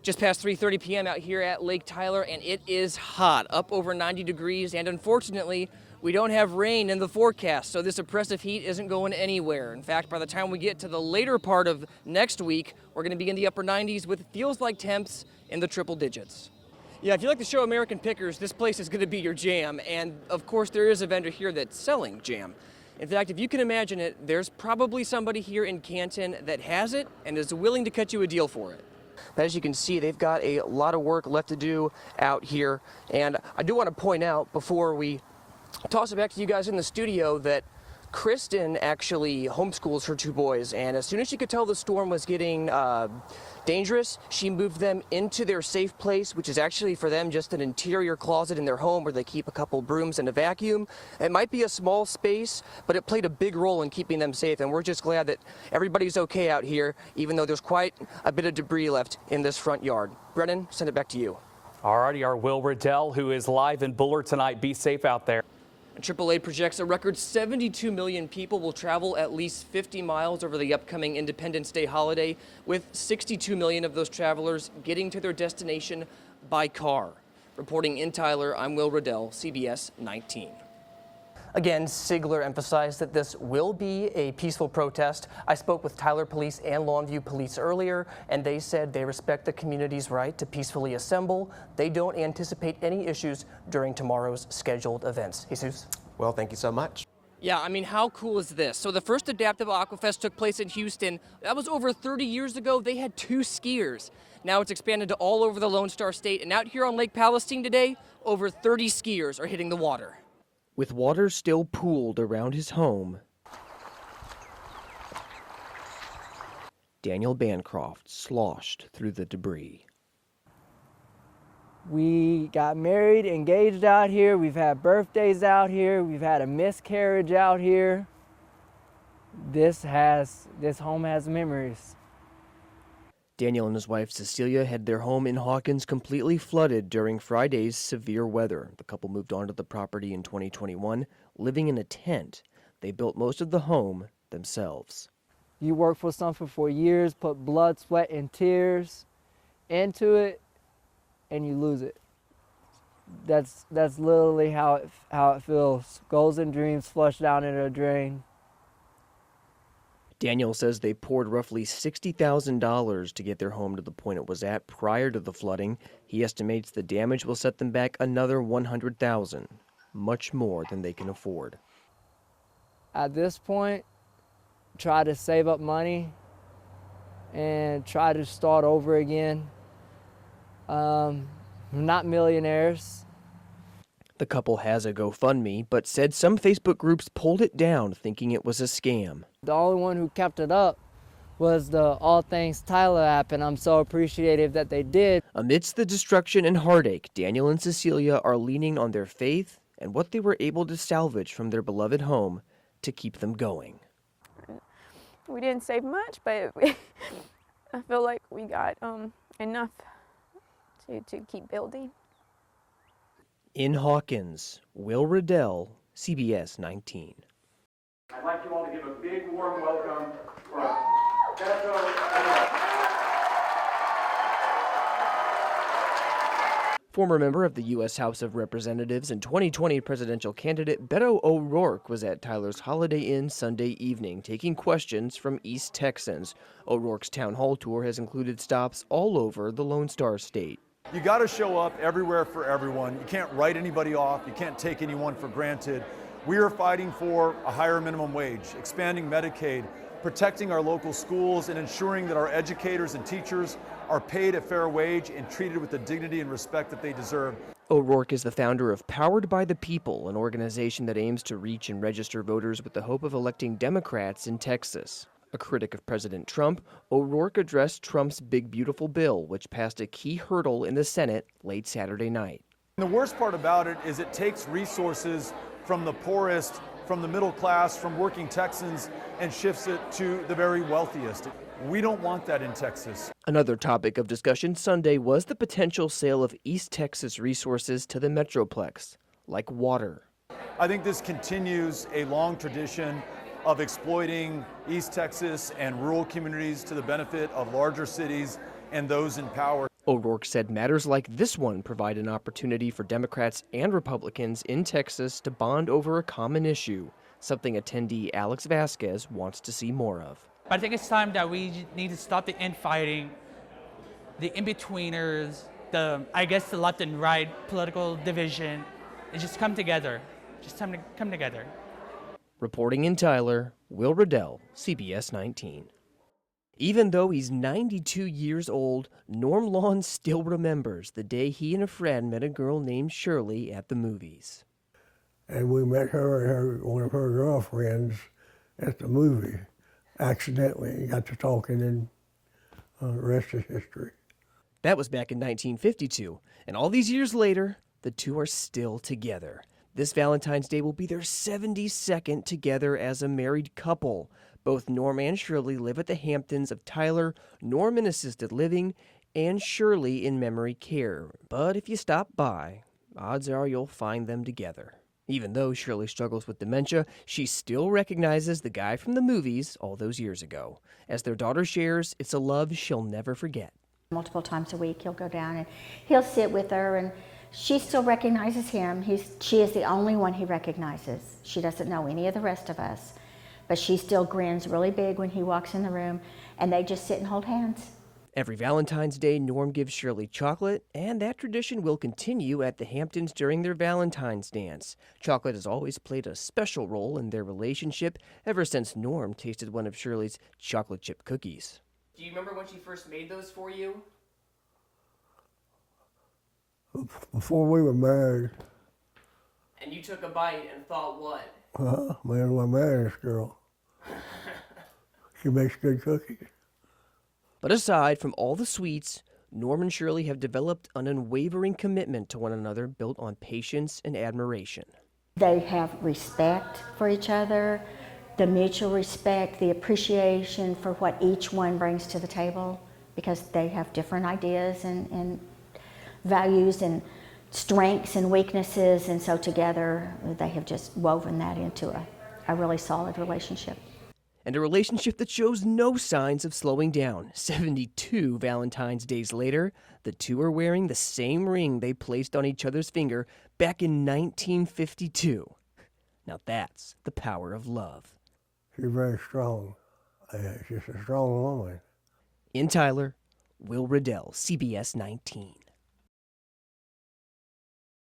Just past 3:30 p.m. out here at Lake Tyler, and it is hot, up over 90 degrees, and unfortunately, we don't have rain in the forecast, so this oppressive heat isn't going anywhere. In fact, by the time we get to the later part of next week, we're going to be in the upper 90s with feels like temps in the triple digits. Yeah, if you like the show American Pickers, this place is going to be your jam, and of course there is a vendor here that's selling jam. In fact, if you can imagine it, there's probably somebody here in Canton that has it and is willing to cut you a deal for it. But as you can see, they've got a lot of work left to do out here, and I do want to point out before we toss it back to you guys in the studio that Kristen actually homeschools her two boys, and as soon as she could tell the storm was getting dangerous, she moved them into their safe place, which is actually for them just an interior closet in their home where they keep a couple brooms and a vacuum. It might be a small space, but it played a big role in keeping them safe, and we're just glad that everybody's okay out here, even though there's quite a bit of debris left in this front yard. Brennan, send it back to you. Alrighty, our Will Riddell, who is live in Bullard tonight. Be safe out there. AAA projects a record 72 million people will travel at least 50 miles over the upcoming Independence Day holiday, with 62 million of those travelers getting to their destination by car. Reporting in Tyler, I'm Will Riddell, CBS 19. Again, Sigler emphasized that this will be a peaceful protest. I spoke with Tyler Police and Longview Police earlier, and they said they respect the community's right to peacefully assemble. They don't anticipate any issues during tomorrow's scheduled events. Jesus? Well, thank you so much. Yeah, I mean, how cool is this? So the first Adaptive Aquafest took place in Houston. That was over 30 years ago. They had 2 skiers. Now it's expanded to all over the Lone Star State, and out here on Lake Palestine today, over 30 skiers are hitting the water. With water still pooled around his home, Daniel Bancroft sloshed through the debris. We got married, engaged out here. We've had birthdays out here. We've had a miscarriage out here. This home has memories. Daniel and his wife Cecilia had their home in Hawkins completely flooded during Friday's severe weather. The couple moved onto the property in 2021, living in a tent. They built most of the home themselves. You work for something for years, put blood, sweat, and tears into it, and you lose it. That's literally how it feels. Goals and dreams flushed down into a drain. Daniel says they poured roughly $60,000 to get their home to the point it was at prior to the flooding. He estimates the damage will set them back another $100,000, much more than they can afford. At this point, try to save up money and try to start over again. We're not millionaires. The couple has a GoFundMe, but said some Facebook groups pulled it down, thinking it was a scam. The only one who kept it up was the All Things Tyler app, and I'm so appreciative that they did. Amidst the destruction and heartache, Daniel and Cecilia are leaning on their faith and what they were able to salvage from their beloved home to keep them going. We didn't save much, but I feel like we got enough to keep building. In Hawkins, Will Riddell, CBS 19. I'd like you all to give a big warm welcome for Beto. Former member of the U.S. House of Representatives and 2020 presidential candidate Beto O'Rourke was at Tyler's Holiday Inn Sunday evening, taking questions from East Texans. O'Rourke's town hall tour has included stops all over the Lone Star State. You got to show up everywhere for everyone. You can't write anybody off. You can't take anyone for granted. We are fighting for a higher minimum wage, expanding Medicaid, protecting our local schools, and ensuring that our educators and teachers are paid a fair wage and treated with the dignity and respect that they deserve. O'Rourke is the founder of Powered by the People, an organization that aims to reach and register voters with the hope of electing Democrats in Texas. A critic of President Trump, O'Rourke addressed Trump's Big Beautiful Bill, which passed a key hurdle in the Senate late Saturday night. And the worst part about it is it takes resources from the poorest, from the middle class, from working Texans, and shifts it to the very wealthiest. We don't want that in Texas. Another topic of discussion Sunday was the potential sale of East Texas resources to the Metroplex, like water. I think this continues a long tradition of exploiting East Texas and rural communities to the benefit of larger cities and those in power. O'Rourke said matters like this one provide an opportunity for Democrats and Republicans in Texas to bond over a common issue, something attendee Alex Vasquez wants to see more of. But I think it's time that we need to stop the infighting, the in-betweeners, the left and right political division, and just come together. Just time to come together. Reporting in Tyler, Will Riddell, CBS 19. Even though he's 92 years old, Norm Lawn still remembers the day he and a friend met a girl named Shirley at the movies. And we met her and one of her girlfriends at the movie, accidentally. Got to talking, and the rest is history. That was back in 1952, and all these years later, the two are still together. This Valentine's Day will be their 72nd together as a married couple. Both Norm and Shirley live at the Hamptons of Tyler, Norm in assisted living, and Shirley in memory care. But if you stop by, odds are you'll find them together. Even though Shirley struggles with dementia, she still recognizes the guy from the movies all those years ago. As their daughter shares, it's a love she'll never forget. Multiple times a week he'll go down and he'll sit with her, and she still recognizes him. She is the only one he recognizes. She doesn't know any of the rest of us. But she still grins really big when he walks in the room, and they just sit and hold hands. Every Valentine's Day, Norm gives Shirley chocolate, and that tradition will continue at the Hamptons during their Valentine's dance. Chocolate has always played a special role in their relationship ever since Norm tasted one of Shirley's chocolate chip cookies. Do you remember when she first made those for you? Before we were married, And you took a bite and thought what? man, I married this girl. She makes good cookies. But aside from all the sweets, Norm and Shirley have developed an unwavering commitment to one another built on patience and admiration. They have respect for each other, the mutual respect, the appreciation for what each one brings to the table, because they have different ideas and values and strengths and weaknesses, and so together they have just woven that into a really solid relationship. And a relationship that shows no signs of slowing down. 72 Valentine's Days later, the two are wearing the same ring they placed on each other's finger back in 1952. Now that's the power of love. She's very strong. She's a strong woman. In Tyler, Will Riddell, CBS 19.